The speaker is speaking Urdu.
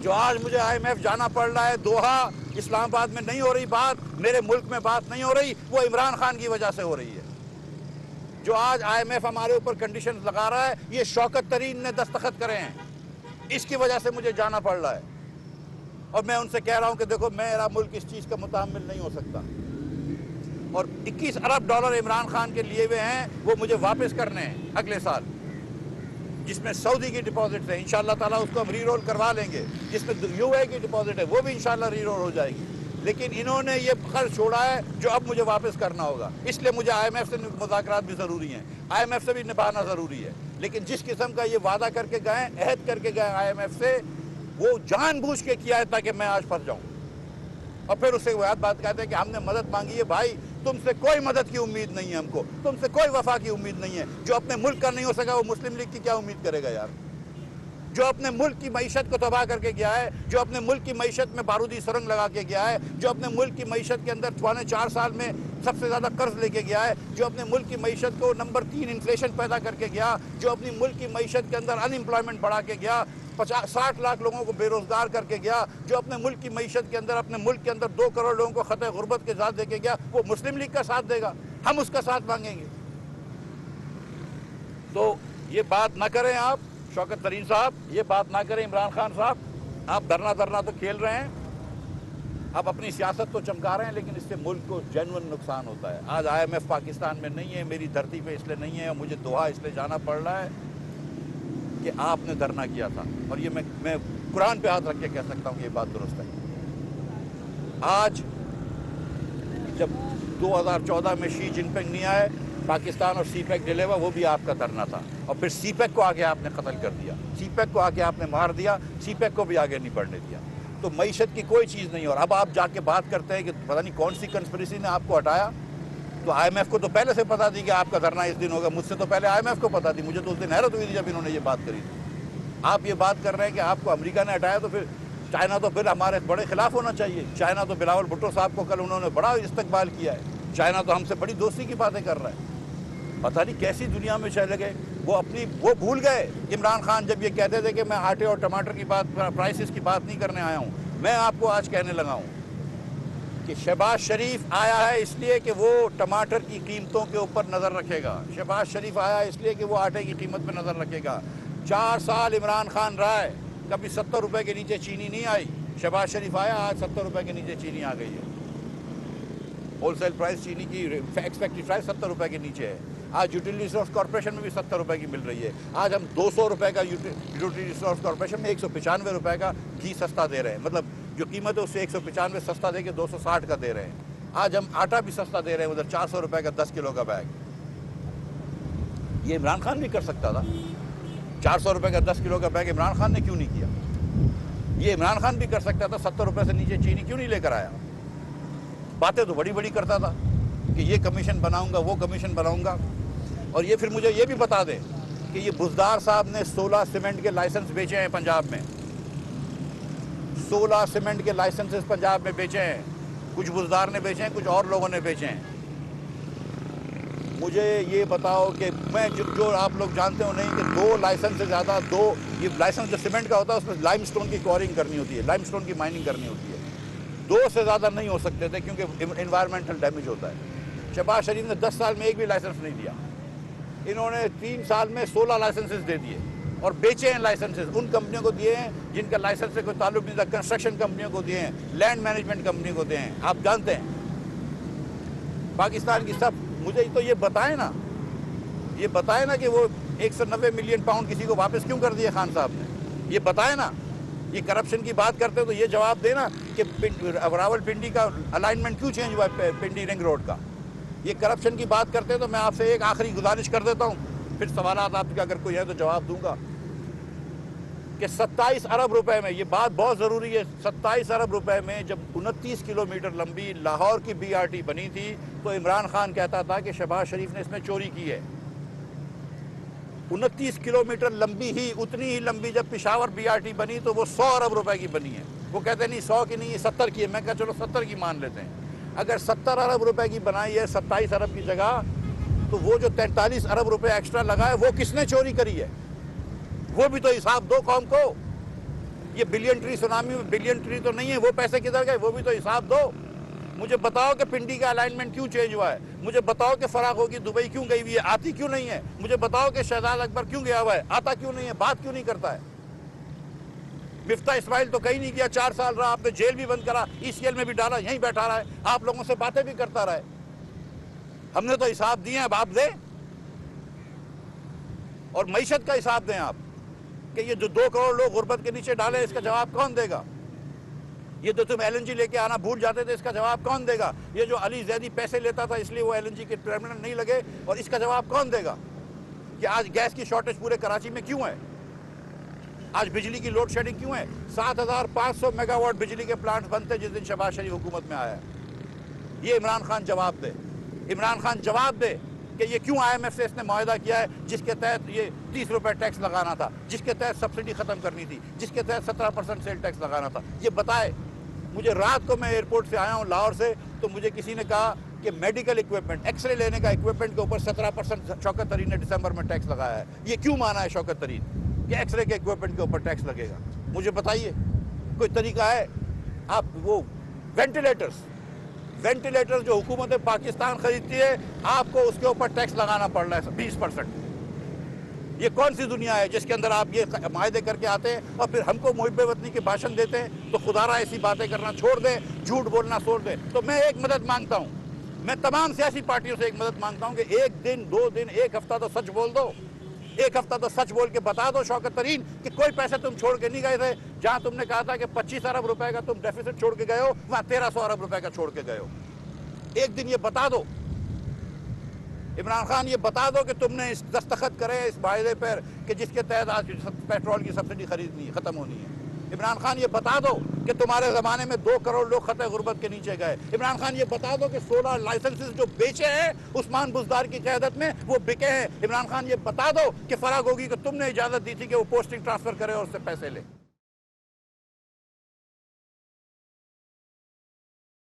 جو آج مجھے IMF جانا پڑ رہا ہے، دوحہ اسلام آباد میں نہیں ہو رہی بات، میرے ملک میں بات نہیں ہو رہی، وہ عمران خان کی وجہ سے ہو رہی ہے۔ جو آج IMF ہمارے اوپر کنڈیشن لگا رہا ہے، یہ شوکت ترین نے دستخط کرے ہیں، اس کی وجہ سے مجھے جانا پڑ رہا ہے۔ اور میں ان سے کہہ رہا ہوں کہ دیکھو میرا ملک اس چیز کا متحمل نہیں ہو سکتا، اور 21 ارب ڈالر عمران خان کے لیے ہوئے ہیں، وہ مجھے واپس کرنے ہیں اگلے سال، جس میں سعودی کی ڈپازٹ ہے، انشاءاللہ تعالیٰ اس کو ہم ری رول کروا لیں گے، جس میں UAE کی ڈپازٹ ہے وہ بھی انشاءاللہ ری رول ہو جائے گی، لیکن انہوں نے یہ قرض چھوڑا ہے جو اب مجھے واپس کرنا ہوگا، اس لیے مجھے IMF سے مذاکرات بھی ضروری ہیں، IMF سے بھی نبھانا ضروری ہے، لیکن جس قسم کا یہ وعدہ کر کے گئے، عہد کر کے گئے IMF سے، وہ جان بوجھ کے کیا ہے تاکہ میں آج پھنس جاؤں، اور پھر اس سے وہ بات کہتے ہیں کہ ہم نے مدد مانگی ہے۔ بھائی تم سے کوئی مدد کی امید نہیں ہے، ہم کو تم سے کوئی وفا کی امید نہیں ہے۔ جو اپنے ملک کا نہیں ہو سکا وہ مسلم لیگ کی کیا امید کرے گا یار؟ جو اپنے ملک کی معیشت کو تباہ کر کے گیا ہے، جو اپنے ملک کی معیشت میں بارودی سرنگ لگا کے گیا ہے، جو اپنے ملک کی معیشت کے اندر 4 سال میں سب سے زیادہ قرض لے کے گیا ہے، جو اپنے ملک کی معیشت کو نمبر 3 انفلیشن پیدا کر کے گیا، جو اپنی ملک کی معیشت کے اندر ان امپلائمنٹ بڑھا کے گیا، 60 لاکھ لوگوں کو بے روزگار کر کے گیا، جو اپنے ملک کی معیشت کے اندر، اپنے ملک کے اندر 2 کروڑ لوگوں کو خطۂ غربت کے ساتھ دے کے گیا، وہ مسلم لیگ کا ساتھ دے گا، ہم اس کا ساتھ مانگیں گے؟ تو یہ بات نہ کریں آپ شوکت ترین صاحب، یہ بات نہ کریں عمران خان صاحب، آپ دھرنا تو کھیل رہے ہیں، آپ اپنی سیاست تو چمکا رہے ہیں، لیکن اس سے ملک کو جینون نقصان ہوتا ہے۔ آج IMF پاکستان میں نہیں ہے، میری دھرتی پہ اس لیے نہیں ہے، اور مجھے دوحہ اس لیے جانا پڑ رہا ہے کہ آپ نے دھرنا کیا تھا، اور یہ میں قرآن پہ ہاتھ رکھ کے کہہ سکتا ہوں کہ یہ بات درست ہے۔ آج جب 2014 میں شی جن پنگ نہیں آئے، پاکستان اور سی پیک ڈیلے ہوا، وہ بھی آپ کا دھرنا تھا، اور پھر سی پیک کو آگے آپ نے قتل کر دیا، سی پیک کو آگے آپ نے مار دیا، سی پیک کو بھی آگے نہیں بڑھنے دیا۔ تو معیشت کی کوئی چیز نہیں، اور اب آپ جا کے بات کرتے ہیں کہ پتہ نہیں کون سی کنسپریسی نے آپ کو ہٹایا۔ تو IMF کو تو پہلے سے پتا تھی کہ آپ کا دھرنا اس دن ہوگا، مجھ سے تو پہلے IMF کو پتا تھی، مجھے تو اس دن حیرت ہوئی تھی جب انہوں نے یہ بات کری تھی۔ آپ یہ بات کر رہے ہیں کہ آپ کو امریکہ نے ہٹایا، تو پھر چائنا تو پھر ہمارے بڑے خلاف ہونا چاہیے۔ چائنا تو بلاول بھٹو صاحب کو کل انہوں نے بڑا استقبال کیا ہے، چائنا تو ہم سے بڑی دوستی کی باتیں کر رہا ہے۔ پتہ نہیں کیسی دنیا میں چلے گئے، وہ بھول گئے عمران خان جب یہ کہتے تھے کہ میں آٹے اور ٹماٹر کی بات، پرائسز کی بات نہیں کرنے آیا ہوں۔ میں آپ کو آج کہنے لگا ہوں کہ شہباز شریف آیا ہے اس لیے کہ وہ ٹماٹر کی قیمتوں کے اوپر نظر رکھے گا، شہباز شریف آیا ہے اس لیے کہ وہ آٹے کی قیمت پہ نظر رکھے گا۔ 4 سال عمران خان رہا ہے، کبھی 70 روپے کے نیچے چینی نہیں آئی، شہباز شریف آیا آج 70 روپے کے نیچے چینی آ گئی ہے۔ ہول سیل پرائس چینی کی ایکسپیکٹڈ پرائس 70 روپے کے نیچے ہے۔ آج یوٹیلیٹی ریسورس کارپوریشن میں بھی 70 روپے کی مل رہی ہے۔ آج ہم 200 روپے کا یوٹیلیٹی ریسورس کارپوریشن میں 195 روپے کا گھی سستا دے رہے ہیں، مطلب جو قیمت ہے اس سے 195 سستا دے کے 260 کا دے رہے ہیں۔ آج ہم آٹا بھی سستا دے رہے ہیں، ادھر 400 روپے کا 10 کلو کا بیگ۔ یہ عمران خان بھی کر سکتا تھا، 400 روپے کا 10 کلو کا بیگ عمران خان نے کیوں نہیں کیا؟ یہ عمران خان بھی کر سکتا تھا، 70 روپے سے نیچے چینی کیوں نہیں لے کر آیا؟ باتیں تو بڑی بڑی کرتا تھا کہ یہ کمیشن بناؤں گا، وہ کمیشن بناؤں گا، اور یہ پھر مجھے یہ بھی بتا دیں کہ یہ بزدار صاحب نے 16 سیمنٹ کے لائسنس بیچے ہیں پنجاب میں، 16 سیمنٹ کے لائسنسز پنجاب میں بیچے ہیں، کچھ بزدار نے بیچے ہیں، کچھ اور لوگوں نے بیچے ہیں۔ مجھے یہ بتاؤ کہ میں جو آپ لوگ جانتے ہو نہیں کہ 2 لائسنس سے زیادہ، یہ لائسنس جو سیمنٹ کا ہوتا ہے اس میں لائم سٹون کی کوارنگ کرنی ہوتی ہے، لائم سٹون کی مائننگ کرنی ہوتی ہے، 2 سے زیادہ نہیں ہو سکتے تھے کیونکہ انوائرمنٹل ڈیمیج ہوتا ہے۔ شہباز شریف نے 10 سال میں ایک بھی لائسنس نہیں دیا، انہوں نے 3 سال میں 16 لائسنسز دے دیے اور بیچے ہیں لائسنسز، ان کمپنیوں کو دیے ہیں جن کا لائسنس سے کوئی تعلق نہیں تھا، کنسٹرکشن کمپنیوں کو دیے ہیں، لینڈ مینجمنٹ کمپنی کو دیے ہیں۔ آپ جانتے ہیں پاکستان کی سب، مجھے تو یہ بتائیں نا کہ وہ 190 ملین پاؤنڈ کسی کو واپس کیوں کر دیے خان صاحب نے، یہ بتائیں نا۔ یہ کرپشن کی بات کرتے تو یہ جواب دینا کہ راول پنڈی کا الائنمنٹ کیوں چینج ہوا ہے، پنڈی رنگ روڈ کا۔ یہ کرپشن کی بات کرتے تو میں آپ سے ایک آخری گزارش کر دیتا ہوں، پھر سوالات آپ کے اگر کوئی ہے تو جواب دوں گا، کہ 27 ارب روپے میں، یہ بات بہت ضروری ہے، 27 ارب روپے میں جب 29 کلومیٹر لمبی لاہور کی BRT بنی تھی تو عمران خان کہتا تھا کہ شہباز شریف نے اس میں چوری کی ہے۔ 29 کلومیٹر لمبی ہی، اتنی ہی لمبی جب پشاور BRT بنی تو وہ 100 ارب روپے کی بنی ہے۔ وہ کہتے نہیں 100 کی نہیں، 70 کی ہے۔ میں کہا چلو 70 کی مان لیتے ہیں۔ اگر 70 ارب روپے کی بنائی ہے 27 ارب کی جگہ، تو وہ جو 43 ارب روپے ایکسٹرا لگا ہے وہ کس نے چوری کری ہے؟ وہ بھی تو حساب دو قوم کو۔ یہ بلین ٹری سونامی میں بلین ٹری تو نہیں ہے، وہ پیسے کدھر گئے؟ وہ بھی تو حساب دو۔ مجھے بتاؤ کہ پنڈی کا الائنمنٹ کیوں چینج ہوا ہے؟ مجھے بتاؤ کہ فراغ دبئی کیوں گئی ہوئی ہے، آتی کیوں نہیں ہے؟ مجھے بتاؤ کہ شہزاد اکبر کیوں گیا ہوا ہے، آتا کیوں نہیں ہے، بات کیوں نہیں کرتا ہے؟ مفتاح اسماعیل تو کہیں نہیں گیا، 4 سال رہا، آپ نے جیل بھی بند کرا، ECL میں بھی ڈالا، یہیں بیٹھا رہا ہے، آپ لوگوں سے باتیں بھی کرتا رہا ہے۔ ہم نے تو حساب دیے ہیں، اب آپ دیں، اور معیشت کا حساب دیں آپ، کہ یہ جو 2 کروڑ لوگ غربت کے نیچے ڈالے، اس کا جواب کون دے گا؟ یہ جو تم LNG لے کے آنا بھول جاتے تھے، اس کا جواب کون دے گا؟ یہ جو علی زیدی پیسے لیتا تھا اس لیے وہ LNG کے ٹرمینل نہیں لگے، اور اس کا جواب کون دے گا؟ کہ آج گیس کی شارٹیج پورے کراچی میں کیوں ہے؟ آج بجلی کی لوڈ شیڈنگ کیوں ہے؟ 7500 میگا واٹ بجلی کے پلانٹس بنتے جس دن شہباز شریف حکومت میں آیا ہے۔ یہ عمران خان جواب دے، عمران خان جواب دے کہ یہ کیوں IMF سے اس نے معاہدہ کیا ہے جس کے تحت یہ 30 روپے ٹیکس لگانا تھا، جس کے تحت سبسڈی ختم کرنی تھی، جس کے تحت 17% سیل ٹیکس لگانا تھا، یہ بتائے۔ مجھے رات کو میں ایئرپورٹ سے آیا ہوں لاہور سے، تو مجھے کسی نے کہا کہ میڈیکل اکوپمنٹ، ایکس رے لینے کا اکوپمنٹ کے اوپر 17% شوکت طرین نے دسمبر میں ٹیکس لگایا ہے۔ یہ کیوں مانا ہے شوکت طرین کہ ایکس رے کے اکوپمنٹ کے اوپر ٹیکس لگے گا؟ مجھے بتائیے کوئی طریقہ ہے؟ آپ وہ وینٹیلیٹر جو حکومت پاکستان خریدتی ہے، آپ کو اس کے اوپر ٹیکس لگانا پڑ رہا ہے 20%۔ یہ کون سی دنیا ہے جس کے اندر آپ یہ معاہدے کر کے آتے ہیں اور پھر ہم کو محب وطنی کے بھاشن دیتے ہیں؟ تو خدا را ایسی باتیں کرنا چھوڑ دیں، جھوٹ بولنا چھوڑ دیں۔ تو میں ایک مدد مانگتا ہوں، میں تمام سیاسی پارٹیوں سے ایک مدد مانگتا ہوں کہ 1 دن 2 دن 1 ہفتہ تو سچ بول دو، 1 ہفتہ تو سچ بول کے بتا دو شوکت طرین کہ کوئی پیسے تم چھوڑ کے نہیں گئے تھے۔ جہاں تم نے کہا تھا کہ 25 ارب روپے کا تم ڈیفیسٹ چھوڑ کے گئے ہو، وہاں 1300 ارب روپے کا چھوڑ کے گئے ہو۔ ایک دن یہ بتا دو عمران خان، یہ بتا دو کہ تم نے اس دستخط کرے اس معاہدے پر کہ جس کے تحت آج پیٹرول کی سبسڈی خریدنی ختم ہونی ہے۔ عمران خان یہ بتا دو کہ تمہارے زمانے میں 2 کروڑ لوگ خطۂ غربت کے نیچے گئے۔ عمران خان یہ بتا دو کہ 16 لائسنسز جو بیچے ہیں عثمان بزدار کی قیادت میں وہ بکے ہیں۔ عمران خان یہ بتا دو کہ فراغ ہوگی کہ تم نے اجازت دی تھی کہ وہ پوسٹنگ ٹرانسفر کرے اور اس سے پیسے لے۔